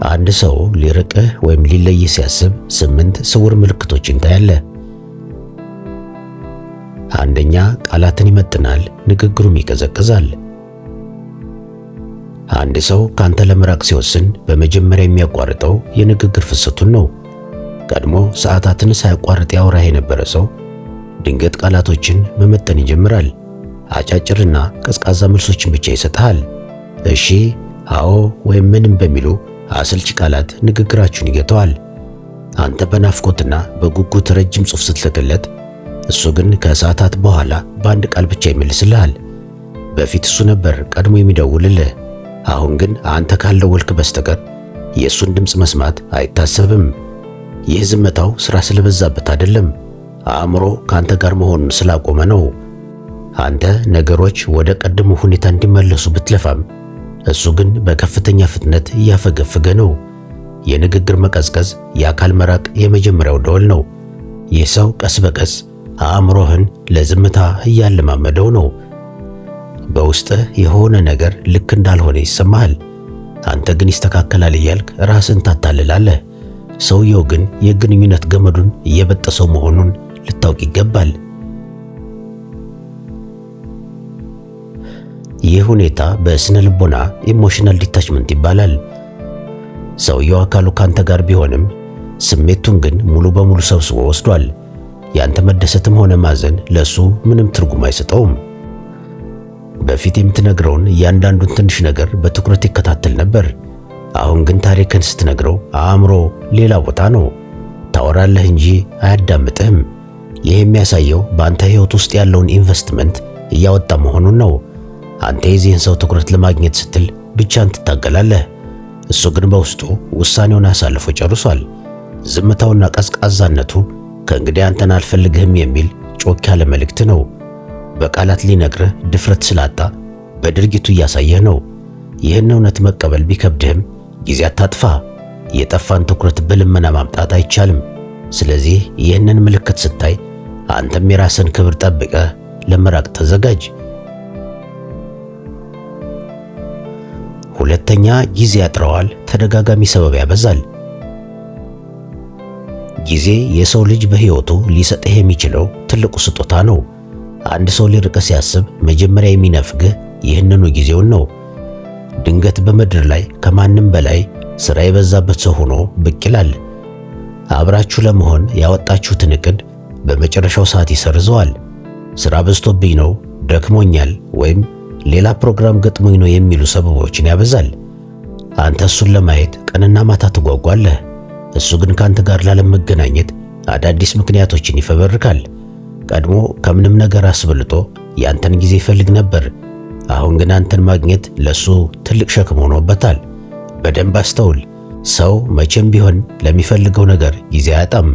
አንድ ሰው ሊርቅህ ወይም ሊለይህ ሲያስብ 8 ስውር ምልክቶችን ታያለህ። አንደኛ፣ ቃላትን ይመጥናል፣ ንግግሩም ይቀዘቅዛል። አንድ ሰው ካንተ ለመራቅ ሲወስን በመጀመሪያ የሚያቋርጠው የንግግር ፍሰቱን ነው። ቀድሞ ሰዓታትን ሳያቋርጥ ያወራህ የነበረ ሰው ድንገት ቃላቶችን መመጠን ይጀምራል። አጫጭርና ቀዝቃዛ መልሶችን ብቻ ይሰጥሃል። እሺ፣ አዎ ወይም ምንም በሚሉ አሰልቺ ቃላት ንግግራችሁን ይገተዋል። አንተ በናፍቆትና በጉጉት ረጅም ጽሑፍ ስትልክለት፣ እሱ ግን ከሰዓታት በኋላ በአንድ ቃል ብቻ ይመልስልሃል። በፊት እሱ ነበር ቀድሞ የሚደውልልህ። አሁን ግን አንተ ካልደወልክ በስተቀር የእሱን ድምፅ መስማት አይታሰብም። ይህ ዝምታው ሥራ ስለበዛበት አይደለም፣ አእምሮ ከአንተ ጋር መሆኑን ስላቆመ ነው። አንተ ነገሮች ወደ ቀድሞ ሁኔታ እንዲመለሱ ብትለፋም እሱ ግን በከፍተኛ ፍጥነት እያፈገፈገ ነው። የንግግር መቀዝቀዝ የአካል መራቅ የመጀመሪያው ደወል ነው። ይህ ሰው ቀስ በቀስ አእምሮህን ለዝምታ እያለማመደው ነው። በውስጥህ የሆነ ነገር ልክ እንዳልሆነ ይሰማሃል። አንተ ግን ይስተካከላል እያልክ ራስን ታታልላለህ። ሰውየው ግን የግንኙነት ገመዱን እየበጠሰው መሆኑን ልታውቅ ይገባል። ይህ ሁኔታ በስነ ልቦና ኢሞሽናል ዲታችመንት ይባላል። ሰውየው አካሉ ካንተ ጋር ቢሆንም ስሜቱን ግን ሙሉ በሙሉ ሰብስቦ ወስዷል። ያንተ መደሰትም ሆነ ማዘን ለሱ ምንም ትርጉም አይሰጠውም። በፊት የምትነግረውን እያንዳንዱን ትንሽ ነገር በትኩረት ይከታተል ነበር። አሁን ግን ታሪክን ስትነግረው አእምሮ ሌላ ቦታ ነው። ታወራለህ እንጂ አያዳምጥህም። ይህ የሚያሳየው በአንተ ሕይወት ውስጥ ያለውን ኢንቨስትመንት እያወጣ መሆኑን ነው። አንተ የዚህን ሰው ትኩረት ለማግኘት ስትል ብቻን ትታገላለህ። እሱ ግን በውስጡ ውሳኔውን አሳልፎ ጨርሷል። ዝምታውና ቀዝቃዛነቱ ከእንግዲህ አንተን አልፈልግህም የሚል ጮክ ያለ መልእክት ነው። በቃላት ሊነግርህ ድፍረት ስላጣ በድርጊቱ እያሳየህ ነው። ይህን እውነት መቀበል ቢከብድህም ጊዜ አታጥፋ። የጠፋን ትኩረት በልመና ማምጣት አይቻልም። ስለዚህ ይህንን ምልክት ስታይ አንተም የራስን ክብር ጠብቀህ ለመራቅ ተዘጋጅ። ሁለተኛ፣ ጊዜ ያጥረዋል፣ ተደጋጋሚ ሰበብ ያበዛል። ጊዜ የሰው ልጅ በሕይወቱ ሊሰጥህ የሚችለው ትልቁ ስጦታ ነው። አንድ ሰው ሊርቅህ ሲያስብ መጀመሪያ የሚነፍግህ ይህንኑ ጊዜውን ነው። ድንገት በምድር ላይ ከማንም በላይ ሥራ የበዛበት ሰው ሆኖ ብቅ ይላል። አብራችሁ ለመሆን ያወጣችሁትን ዕቅድ በመጨረሻው ሰዓት ይሰርዘዋል። ሥራ በዝቶብኝ ነው፣ ደክሞኛል፣ ወይም ሌላ ፕሮግራም ገጥሞኝ ነው የሚሉ ሰበቦችን ያበዛል። አንተ እሱን ለማየት ቀንና ማታ ትጓጓለህ። እሱ ግን ካንተ ጋር ላለመገናኘት አዳዲስ ምክንያቶችን ይፈበርካል። ቀድሞ ከምንም ነገር አስበልጦ ያንተን ጊዜ ይፈልግ ነበር። አሁን ግን አንተን ማግኘት ለሱ ትልቅ ሸክም ሆኖበታል። በደንብ አስተውል። ሰው መቼም ቢሆን ለሚፈልገው ነገር ጊዜ አያጣም።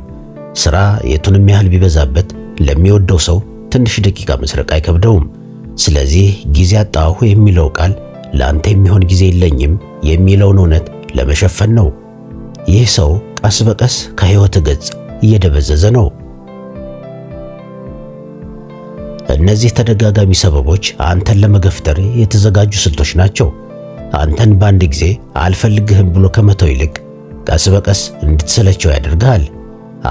ሥራ የቱንም ያህል ቢበዛበት ለሚወደው ሰው ትንሽ ደቂቃ መስረቅ አይከብደውም። ስለዚህ ጊዜ አጣሁ የሚለው ቃል ለአንተ የሚሆን ጊዜ የለኝም የሚለውን እውነት ለመሸፈን ነው። ይህ ሰው ቀስ በቀስ ከሕይወት ገጽ እየደበዘዘ ነው። እነዚህ ተደጋጋሚ ሰበቦች አንተን ለመገፍተር የተዘጋጁ ስልቶች ናቸው። አንተን በአንድ ጊዜ አልፈልግህም ብሎ ከመተው ይልቅ ቀስ በቀስ እንድትሰለቸው ያደርግሃል።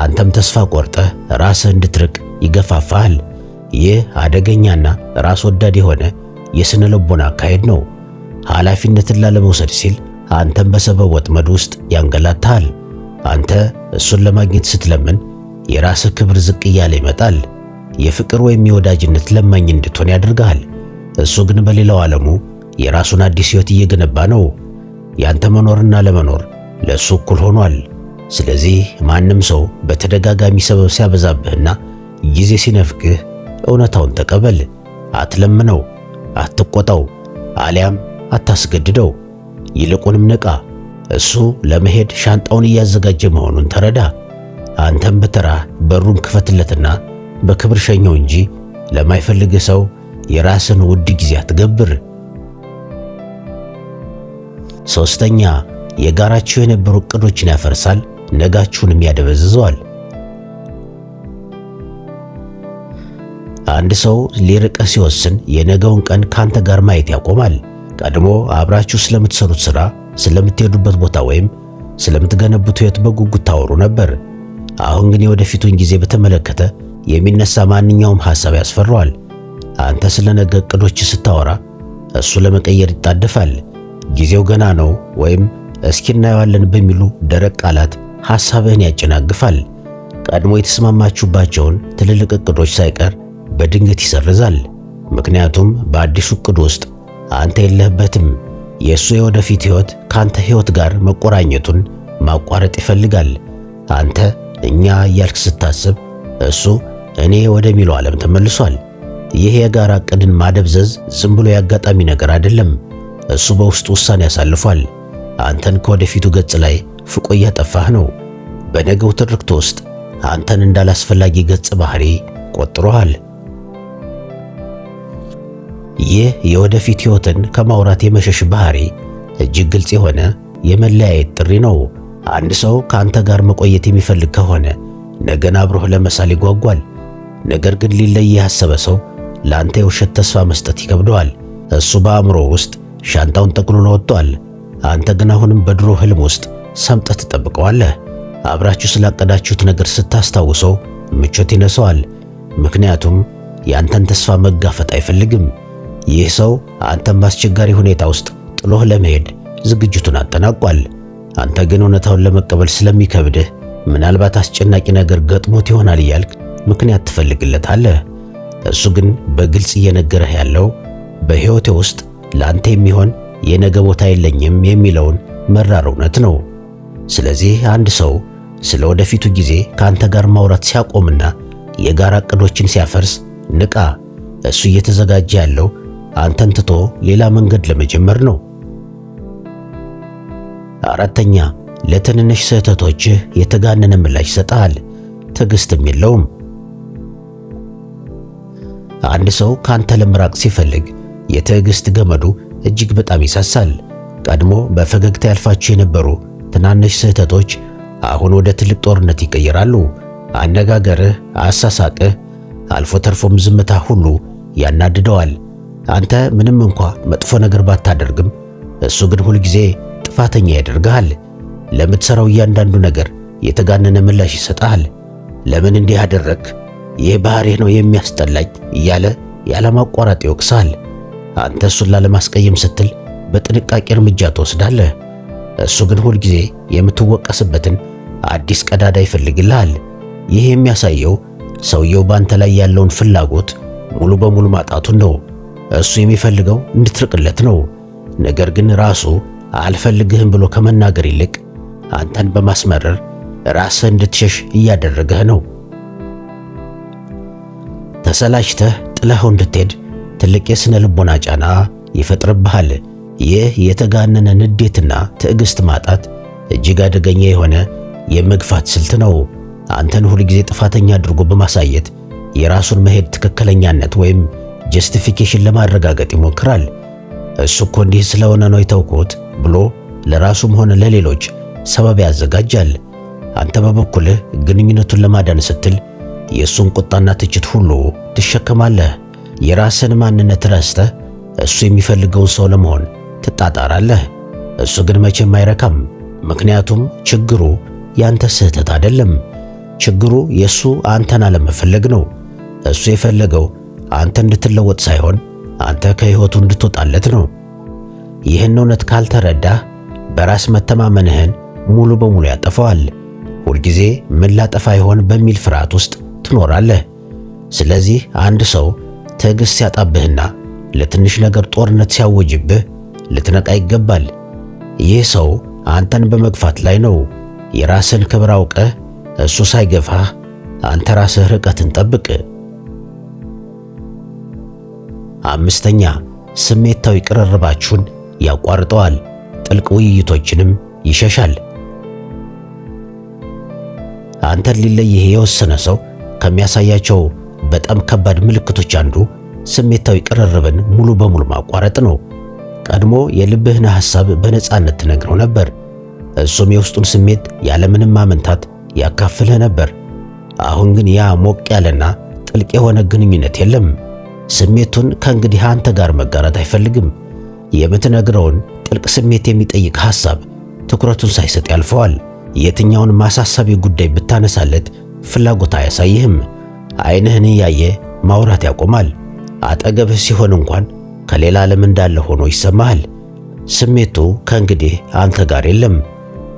አንተም ተስፋ ቆርጠህ ራስህ እንድትርቅ ይገፋፋሃል። ይህ አደገኛና ራስ ወዳድ የሆነ የስነ ልቦና አካሄድ ነው። ኃላፊነትን ላለመውሰድ ሲል አንተም በሰበብ ወጥመድ ውስጥ ያንገላታሃል። አንተ እሱን ለማግኘት ስትለምን የራስህ ክብር ዝቅ እያለ ይመጣል። የፍቅር ወይም የወዳጅነት ለማኝ እንድትሆን ያደርግሃል። እሱ ግን በሌላው ዓለሙ የራሱን አዲስ ሕይወት እየገነባ ነው። ያንተ መኖርና ለመኖር ለእሱ እኩል ሆኗል። ስለዚህ ማንም ሰው በተደጋጋሚ ሰበብ ሲያበዛብህና ጊዜ ሲነፍግህ እውነታውን ተቀበል። አትለምነው፣ አትቆጣው፣ አሊያም አታስገድደው። ይልቁንም ንቃ። እሱ ለመሄድ ሻንጣውን እያዘጋጀ መሆኑን ተረዳ። አንተም በተራህ በሩን ክፈትለትና በክብር ሸኘው እንጂ ለማይፈልግህ ሰው የራስን ውድ ጊዜ አትገብር። ሶስተኛ፣ የጋራችሁ የነበሩ ዕቅዶችን ያፈርሳል፣ ነጋችሁንም ያደበዝዘዋል። አንድ ሰው ሊርቅህ ሲወስን የነገውን ቀን ካንተ ጋር ማየት ያቆማል። ቀድሞ አብራችሁ ስለምትሰሩት ሥራ፣ ስለምትሄዱበት ቦታ ወይም ስለምትገነቡት ሕይወት በጉጉት ታወሩ ነበር። አሁን ግን የወደፊቱን ጊዜ በተመለከተ የሚነሳ ማንኛውም ሐሳብ ያስፈራዋል። አንተ ስለ ነገ ዕቅዶች ስታወራ እሱ ለመቀየር ይጣደፋል። ጊዜው ገና ነው ወይም እስኪ እናየዋለን በሚሉ ደረቅ ቃላት ሐሳብህን ያጨናግፋል። ቀድሞ የተስማማችሁባቸውን ትልልቅ ዕቅዶች ሳይቀር በድንገት ይሰርዛል። ምክንያቱም በአዲሱ ዕቅድ ውስጥ አንተ የለህበትም። የእሱ የወደፊት ሕይወት ከአንተ ሕይወት ጋር መቆራኘቱን ማቋረጥ ይፈልጋል። አንተ እኛ እያልክ ስታስብ እሱ እኔ ወደሚለው ዓለም ተመልሷል። ይህ የጋራ ዕቅድን ማደብዘዝ ዝም ብሎ ያጋጣሚ ነገር አይደለም። እሱ በውስጡ ውሳኔ ያሳልፏል። አንተን ከወደፊቱ ገጽ ላይ ፍቆ እያጠፋህ ነው። በነገው ትርክት ውስጥ አንተን እንዳላስፈላጊ ገጽ ባህሪ ቆጥሮሃል። ይህ የወደፊት ሕይወትን ከማውራት የመሸሽ ባህሪ እጅግ ግልጽ የሆነ የመለያየት ጥሪ ነው። አንድ ሰው ከአንተ ጋር መቆየት የሚፈልግ ከሆነ ነገን አብሮህ ለመሳል ይጓጓል። ነገር ግን ሊለይ ያሰበ ሰው ለአንተ የውሸት ተስፋ መስጠት ይከብደዋል። እሱ በአእምሮ ውስጥ ሻንጣውን ጠቅልሎ ወጥቷል። አንተ ግን አሁንም በድሮ ህልም ውስጥ ሰምጠህ ትጠብቀዋለህ። አብራችሁ ስላቀዳችሁት ነገር ስታስታውሰው ምቾት ይነሳዋል። ምክንያቱም የአንተን ተስፋ መጋፈጥ አይፈልግም። ይህ ሰው አንተን በአስቸጋሪ ሁኔታ ውስጥ ጥሎህ ለመሄድ ዝግጅቱን አጠናቋል። አንተ ግን እውነታውን ለመቀበል ስለሚከብድህ ምናልባት አስጨናቂ ነገር ገጥሞት ይሆናል እያልክ ምክንያት ትፈልግለታለህ። እሱ ግን በግልጽ እየነገረህ ያለው በሕይወቴ ውስጥ ለአንተ የሚሆን የነገ ቦታ የለኝም የሚለውን መራር እውነት ነው። ስለዚህ አንድ ሰው ስለ ወደፊቱ ጊዜ ከአንተ ጋር ማውራት ሲያቆምና የጋራ ዕቅዶችን ሲያፈርስ ንቃ። እሱ እየተዘጋጀ ያለው አንተን ትቶ ሌላ መንገድ ለመጀመር ነው። አራተኛ፣ ለትንንሽ ስህተቶችህ የተጋነነ ምላሽ ይሰጥሃል፣ ትዕግስትም የለውም። አንድ ሰው ካንተ ለመራቅ ሲፈልግ የትዕግስት ገመዱ እጅግ በጣም ይሳሳል። ቀድሞ በፈገግታ ያልፋቸው የነበሩ ትናንሽ ስህተቶች አሁን ወደ ትልቅ ጦርነት ይቀየራሉ። አነጋገርህ፣ አሳሳቅህ፣ አልፎ ተርፎም ዝምታ ሁሉ ያናድደዋል። አንተ ምንም እንኳ መጥፎ ነገር ባታደርግም እሱ ግን ሁልጊዜ ጥፋተኛ ያደርግሃል። ለምትሰራው እያንዳንዱ ነገር የተጋነነ ምላሽ ይሰጣል። ለምን እንዲህ አደረግክ? ይህ ባህሪህ ነው የሚያስጠላኝ እያለ ያለማቋረጥ ይወቅሳል። አንተ እሱን ላለማስቀየም ስትል በጥንቃቄ እርምጃ ትወስዳለህ። እሱ ግን ሁልጊዜ የምትወቀስበትን አዲስ ቀዳዳ ይፈልግልሃል። ይህ የሚያሳየው ሰውየው ባንተ ላይ ያለውን ፍላጎት ሙሉ በሙሉ ማጣቱን ነው። እሱ የሚፈልገው እንድትርቅለት ነው። ነገር ግን ራሱ አልፈልግህም ብሎ ከመናገር ይልቅ አንተን በማስመረር ራስህ እንድትሸሽ እያደረገህ ነው። ተሰላችተህ ጥለኸው እንድትሄድ ትልቅ የሥነ ልቦና ጫና ይፈጥርብሃል። ይህ የተጋነነ ንዴትና ትዕግስት ማጣት እጅግ አደገኛ የሆነ የመግፋት ስልት ነው። አንተን ሁልጊዜ ጥፋተኛ አድርጎ በማሳየት የራሱን መሄድ ትክክለኛነት ወይም ጀስቲፊኬሽን ለማረጋገጥ ይሞክራል። እሱ እኮ እንዲህ ስለሆነ ነው የተውኩት ብሎ ለራሱም ሆነ ለሌሎች ሰበብ ያዘጋጃል። አንተ በበኩልህ ግንኙነቱን ለማዳን ስትል የእሱን ቁጣና ትችት ሁሉ ትሸከማለህ። የራስን ማንነት ረስተህ እሱ የሚፈልገውን ሰው ለመሆን ትጣጣራለህ። እሱ ግን መቼም አይረካም። ምክንያቱም ችግሩ ያንተ ስህተት አይደለም። ችግሩ የእሱ አንተን አለመፈለግ ነው። እሱ የፈለገው አንተ እንድትለወጥ ሳይሆን አንተ ከሕይወቱ እንድትወጣለት ነው። ይህን እውነት ካልተረዳህ በራስ መተማመንህን ሙሉ በሙሉ ያጠፋዋል። ሁልጊዜ ምን ላጠፋ ይሆን በሚል ፍርሃት ውስጥ ትኖራለህ። ስለዚህ አንድ ሰው ትዕግሥት ሲያጣብህና ለትንሽ ነገር ጦርነት ሲያወጅብህ ልትነቃ ይገባል። ይህ ሰው አንተን በመግፋት ላይ ነው። የራስን ክብር አውቀህ እሱ ሳይገፋህ አንተ ራስህ ርቀትን ጠብቅ። አምስተኛ፣ ስሜታዊ ቅርርባችሁን ያቋርጠዋል፣ ጥልቅ ውይይቶችንም ይሸሻል። አንተን ሊለይህ የወሰነ ሰው ከሚያሳያቸው በጣም ከባድ ምልክቶች አንዱ ስሜታዊ ቅርርብን ሙሉ በሙሉ ማቋረጥ ነው። ቀድሞ የልብህን ሐሳብ በነጻነት ትነግረው ነበር። እሱም የውስጡን ስሜት ያለምንም ማመንታት ያካፍልህ ነበር። አሁን ግን ያ ሞቅ ያለና ጥልቅ የሆነ ግንኙነት የለም። ስሜቱን ከእንግዲህ አንተ ጋር መጋራት አይፈልግም። የምትነግረውን ጥልቅ ስሜት የሚጠይቅ ሐሳብ ትኩረቱን ሳይሰጥ ያልፈዋል። የትኛውን ማሳሰቢ ጉዳይ ብታነሳለት ፍላጎት አያሳይህም። ዓይንህን እያየ ማውራት ያቆማል። አጠገብህ ሲሆን እንኳን ከሌላ ዓለም እንዳለ ሆኖ ይሰማሃል። ስሜቱ ከእንግዲህ አንተ ጋር የለም።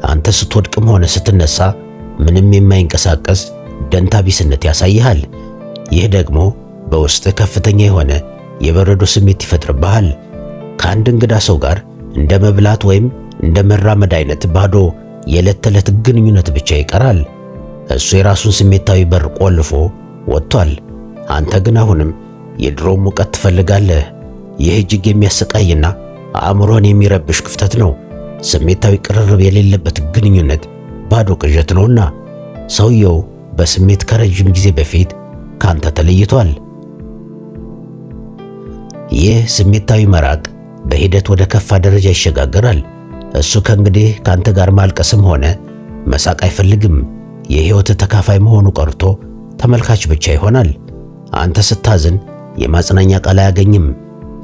አንተ ስትወድቅም ሆነ ስትነሳ ምንም የማይንቀሳቀስ ደንታ ቢስነት ያሳይሃል። ይህ ደግሞ በውስጥ ከፍተኛ የሆነ የበረዶ ስሜት ይፈጥርብሃል። ከአንድ እንግዳ ሰው ጋር እንደ መብላት ወይም እንደ መራመድ አይነት ባዶ የዕለት ተዕለት ግንኙነት ብቻ ይቀራል። እሱ የራሱን ስሜታዊ በር ቆልፎ ወጥቷል። አንተ ግን አሁንም የድሮ ሙቀት ትፈልጋለህ። ይህ እጅግ የሚያሰቃይና አእምሮን የሚረብሽ ክፍተት ነው። ስሜታዊ ቅርርብ የሌለበት ግንኙነት ባዶ ቅዠት ነውና ሰውየው በስሜት ከረጅም ጊዜ በፊት ካንተ ተለይቷል። ይህ ስሜታዊ መራቅ በሂደት ወደ ከፋ ደረጃ ይሸጋገራል። እሱ ከእንግዲህ ካንተ ጋር ማልቀስም ሆነ መሳቅ አይፈልግም። የሕይወት ተካፋይ መሆኑ ቀርቶ ተመልካች ብቻ ይሆናል። አንተ ስታዝን የማጽናኛ ቃል አያገኝም።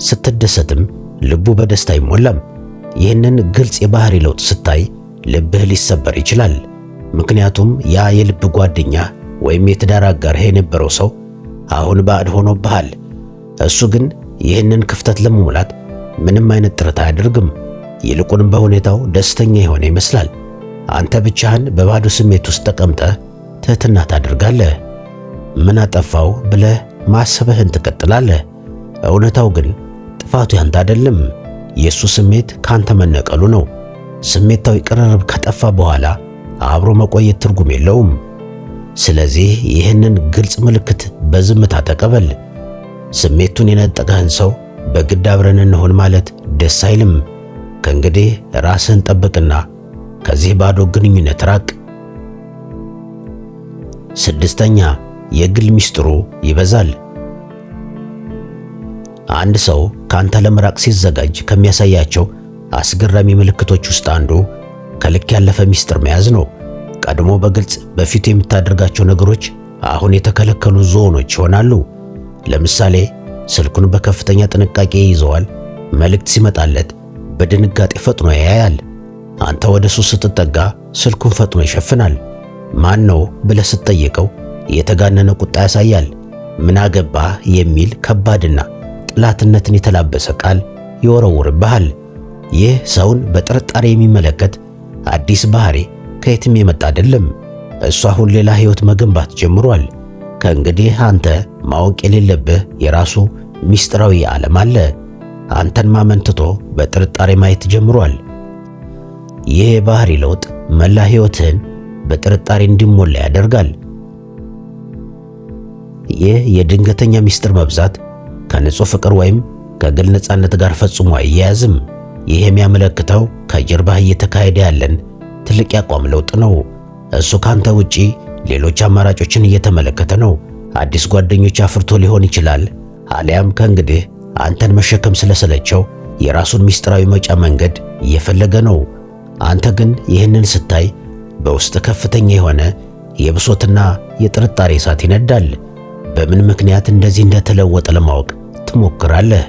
ስትደሰትም ልቡ በደስታ አይሞላም። ይህንን ግልጽ የባህሪ ለውጥ ስታይ ልብህ ሊሰበር ይችላል። ምክንያቱም ያ የልብ ጓደኛ ወይም የትዳር አጋርህ የነበረው ሰው አሁን ባዕድ ሆኖብሃል። እሱ ግን ይህንን ክፍተት ለመሙላት ምንም አይነት ጥረት አያደርግም። ይልቁንም በሁኔታው ደስተኛ የሆነ ይመስላል። አንተ ብቻህን በባዶ ስሜት ውስጥ ተቀምጠህ ትህትና ታደርጋለህ። ምን አጠፋው ብለህ ማሰብህን ትቀጥላለህ። እውነታው ግን ጥፋቱ ያንተ አይደለም። የእሱ ስሜት ካንተ መነቀሉ ነው። ስሜታዊ ቅርርብ ከጠፋ በኋላ አብሮ መቆየት ትርጉም የለውም። ስለዚህ ይህንን ግልጽ ምልክት በዝምታ ተቀበል። ስሜቱን የነጠቀህን ሰው በግድ አብረን እንሆን ማለት ደስ አይልም። ከእንግዲህ ራስህን ጠብቅና ከዚህ ባዶ ግንኙነት ራቅ። 6ኛ የግል ሚስጥሩ ይበዛል። አንድ ሰው ካንተ ለመራቅ ሲዘጋጅ ከሚያሳያቸው አስገራሚ ምልክቶች ውስጥ አንዱ ከልክ ያለፈ ሚስጥር መያዝ ነው። ቀድሞ በግልጽ በፊቱ የምታደርጋቸው ነገሮች አሁን የተከለከሉ ዝሆኖች ይሆናሉ። ለምሳሌ ስልኩን በከፍተኛ ጥንቃቄ ይዘዋል። መልእክት ሲመጣለት በድንጋጤ ፈጥኖ ያያል። አንተ ወደ እሱ ስትጠጋ ስልኩን ፈጥኖ ይሸፍናል። ማን ነው ብለህ ስትጠይቀው የተጋነነ ቁጣ ያሳያል። ምን አገባህ የሚል ከባድና ጥላትነትን የተላበሰ ቃል ይወረውርብሃል። ይህ ሰውን በጥርጣሬ የሚመለከት አዲስ ባህሪ ከየትም የመጣ አይደለም። እሱ አሁን ሌላ ሕይወት መገንባት ጀምሯል። ከእንግዲህ አንተ ማወቅ የሌለብህ የራሱ ሚስጥራዊ ዓለም አለ። አንተን ማመን ትቶ በጥርጣሬ ማየት ጀምሯል። ይህ የባህሪ ለውጥ መላ ሕይወትህን በጥርጣሬ እንዲሞላ ያደርጋል። ይህ የድንገተኛ ሚስጥር መብዛት ከንጹህ ፍቅር ወይም ከግል ነፃነት ጋር ፈጽሞ አይያያዝም። ይህ የሚያመለክተው ከጀርባህ እየተካሄደ ያለን ትልቅ ያቋም ለውጥ ነው። እሱ ካንተ ውጪ ሌሎች አማራጮችን እየተመለከተ ነው። አዲስ ጓደኞች አፍርቶ ሊሆን ይችላል፣ አሊያም ከእንግዲህ አንተን መሸከም ስለሰለቸው የራሱን ሚስጥራዊ መውጫ መንገድ እየፈለገ ነው። አንተ ግን ይህንን ስታይ በውስጥ ከፍተኛ የሆነ የብሶትና የጥርጣሬ እሳት ይነዳል። በምን ምክንያት እንደዚህ እንደተለወጠ ለማወቅ ትሞክራለህ።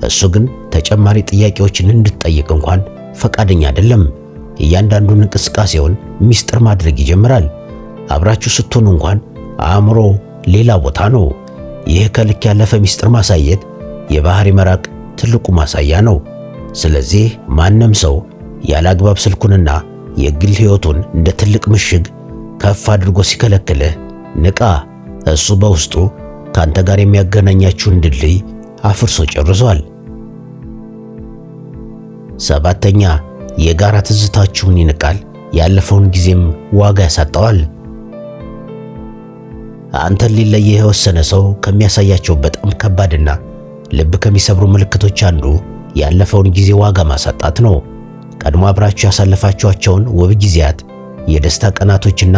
እሱ ግን ተጨማሪ ጥያቄዎችን እንድትጠይቅ እንኳን ፈቃደኛ አይደለም። እያንዳንዱን እንቅስቃሴውን ሚስጥር ማድረግ ይጀምራል። አብራችሁ ስትሆኑ እንኳን አእምሮ ሌላ ቦታ ነው። ይህ ከልክ ያለፈ ሚስጥር ማሳየት የባህሪ መራቅ ትልቁ ማሳያ ነው። ስለዚህ ማንም ሰው ያለ አግባብ ስልኩንና የግል ሕይወቱን እንደ ትልቅ ምሽግ ከፍ አድርጎ ሲከለክልህ ንቃ። እሱ በውስጡ ካንተ ጋር የሚያገናኛችሁን ድልድይ አፍርሶ ጨርሷል። 7ኛ የጋራ ትዝታችሁን ይንቃል፣ ያለፈውን ጊዜም ዋጋ ያሳጣዋል። አንተን ሊለየህ የወሰነ ሰው ከሚያሳያቸው በጣም ከባድና ልብ ከሚሰብሩ ምልክቶች አንዱ ያለፈውን ጊዜ ዋጋ ማሳጣት ነው። ቀድሞ አብራችሁ ያሳለፋችኋቸውን ውብ ጊዜያት፣ የደስታ ቀናቶችና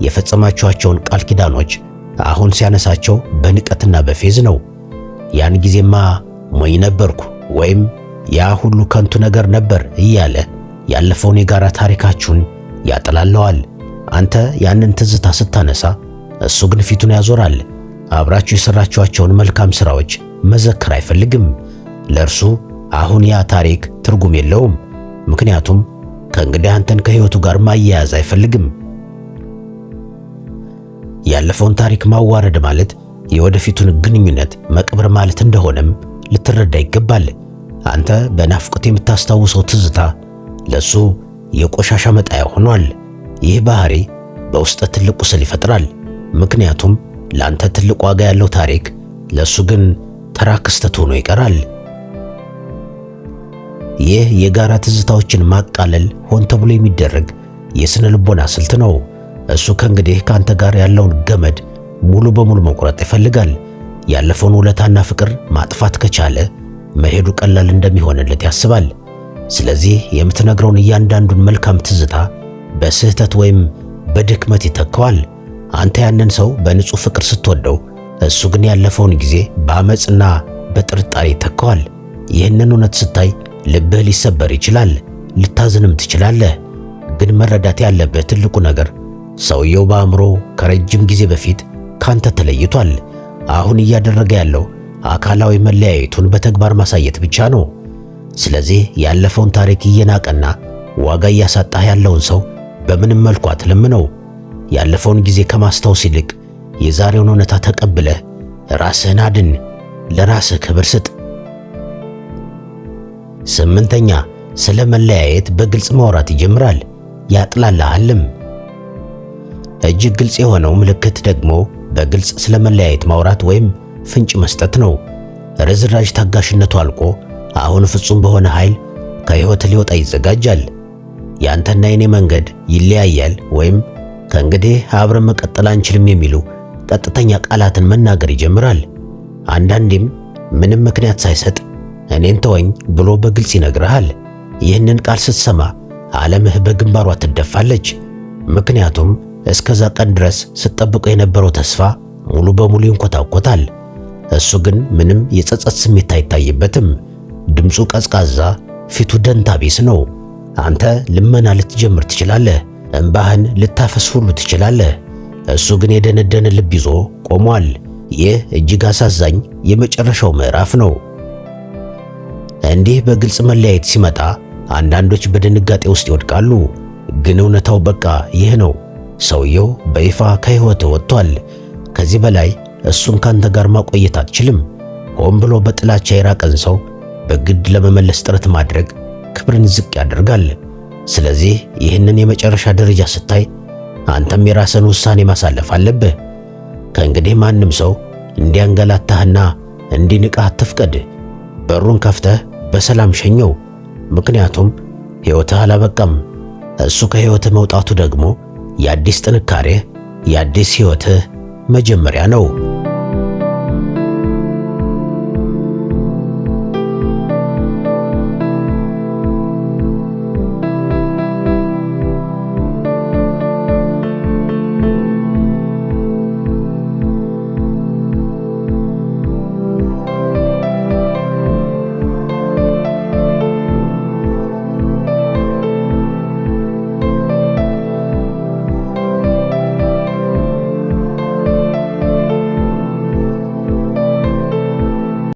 የፈጸማችኋቸውን ቃል ኪዳኖች አሁን ሲያነሳቸው በንቀትና በፌዝ ነው። ያን ጊዜማ ሞኝ ነበርኩ ወይም ያ ሁሉ ከንቱ ነገር ነበር እያለ ያለፈውን የጋራ ታሪካችሁን ያጠላለዋል። አንተ ያንን ትዝታ ስታነሳ እሱ ግን ፊቱን ያዞራል። አብራችሁ የሰራችኋቸውን መልካም ሥራዎች መዘከር አይፈልግም። ለእርሱ አሁን ያ ታሪክ ትርጉም የለውም። ምክንያቱም ከእንግዲህ አንተን ከሕይወቱ ጋር ማያያዝ አይፈልግም። ያለፈውን ታሪክ ማዋረድ ማለት የወደፊቱን ግንኙነት መቅበር ማለት እንደሆነም ልትረዳ ይገባል። አንተ በናፍቆት የምታስታውሰው ትዝታ ለሱ የቆሻሻ መጣያ ሆኗል። ይህ ባህሪ በውስጥ ትልቅ ቁስል ይፈጥራል። ምክንያቱም ለአንተ ትልቅ ዋጋ ያለው ታሪክ ለሱ ግን ተራ ክስተት ሆኖ ይቀራል። ይህ የጋራ ትዝታዎችን ማቃለል ሆን ተብሎ የሚደረግ የስነ ልቦና ስልት ነው። እሱ ከእንግዲህ ከአንተ ጋር ያለውን ገመድ ሙሉ በሙሉ መቁረጥ ይፈልጋል። ያለፈውን ውለታና ፍቅር ማጥፋት ከቻለ መሄዱ ቀላል እንደሚሆንለት ያስባል። ስለዚህ የምትነግረውን እያንዳንዱን መልካም ትዝታ በስህተት ወይም በድክመት ይተካዋል። አንተ ያንን ሰው በንጹህ ፍቅር ስትወደው፣ እሱ ግን ያለፈውን ጊዜ በአመፅና በጥርጣሬ ይተካዋል። ይህንን እውነት ስታይ ልብህ ሊሰበር ይችላል፣ ልታዝንም ትችላለህ። ግን መረዳት ያለብህ ትልቁ ነገር ሰውየው በአእምሮ ከረጅም ጊዜ በፊት ካንተ ተለይቷል። አሁን እያደረገ ያለው አካላዊ መለያየቱን በተግባር ማሳየት ብቻ ነው። ስለዚህ ያለፈውን ታሪክ እየናቀና ዋጋ እያሳጣህ ያለውን ሰው በምንም መልኩ አትለምነው። ያለፈውን ጊዜ ከማስታወስ ይልቅ የዛሬውን እውነታ ተቀብለህ ራስህን አድን፣ ለራስህ ክብር ስጥ። 8ኛ ስለ መለያየት በግልጽ ማውራት ይጀምራል፣ ያጥላልሃልም። እጅግ ግልጽ የሆነው ምልክት ደግሞ በግልጽ ስለ መለያየት ማውራት ወይም ፍንጭ መስጠት ነው። ርዝራዥ ታጋሽነቱ አልቆ አሁን ፍጹም በሆነ ኃይል ከሕይወት ሊወጣ ይዘጋጃል። ያንተና የኔ መንገድ ይለያያል ወይም ከእንግዲህ አብረን መቀጠል አንችልም የሚሉ ቀጥተኛ ቃላትን መናገር ይጀምራል። አንዳንዴም ምንም ምክንያት ሳይሰጥ እኔን ተወኝ ብሎ በግልጽ ይነግርሃል። ይህንን ቃል ስትሰማ ዓለምህ በግንባሯ ትደፋለች። ምክንያቱም እስከዛ ቀን ድረስ ስትጠብቀው የነበረው ተስፋ ሙሉ በሙሉ ይንኮታኮታል። እሱ ግን ምንም የጸጸት ስሜት አይታይበትም። ድምፁ ቀዝቃዛ፣ ፊቱ ደንታ ቢስ ነው። አንተ ልመና ልትጀምር ትችላለህ፣ እንባህን ልታፈስ ሁሉ ትችላለህ። እሱ ግን የደነደነ ልብ ይዞ ቆሟል። ይህ እጅግ አሳዛኝ የመጨረሻው ምዕራፍ ነው። እንዲህ በግልጽ መለያየት ሲመጣ አንዳንዶች በድንጋጤ ውስጥ ይወድቃሉ። ግን እውነታው በቃ ይህ ነው። ሰውየው በይፋ ከሕይወትህ ወጥቷል። ከዚህ በላይ እሱን ካንተ ጋር ማቆየት አትችልም። ሆን ብሎ በጥላቻ የራቀን ሰው በግድ ለመመለስ ጥረት ማድረግ ክብርን ዝቅ ያደርጋል። ስለዚህ ይህንን የመጨረሻ ደረጃ ስታይ አንተም የራስን ውሳኔ ማሳለፍ አለብህ። ከእንግዲህ ማንም ሰው እንዲያንገላታህና እንዲንቃህ አትፍቀድ። በሩን ከፍተህ በሰላም ሸኘው። ምክንያቱም ሕይወትህ አላበቃም። እሱ ከሕይወትህ መውጣቱ ደግሞ የአዲስ ጥንካሬህ፣ የአዲስ ሕይወትህ መጀመሪያ ነው።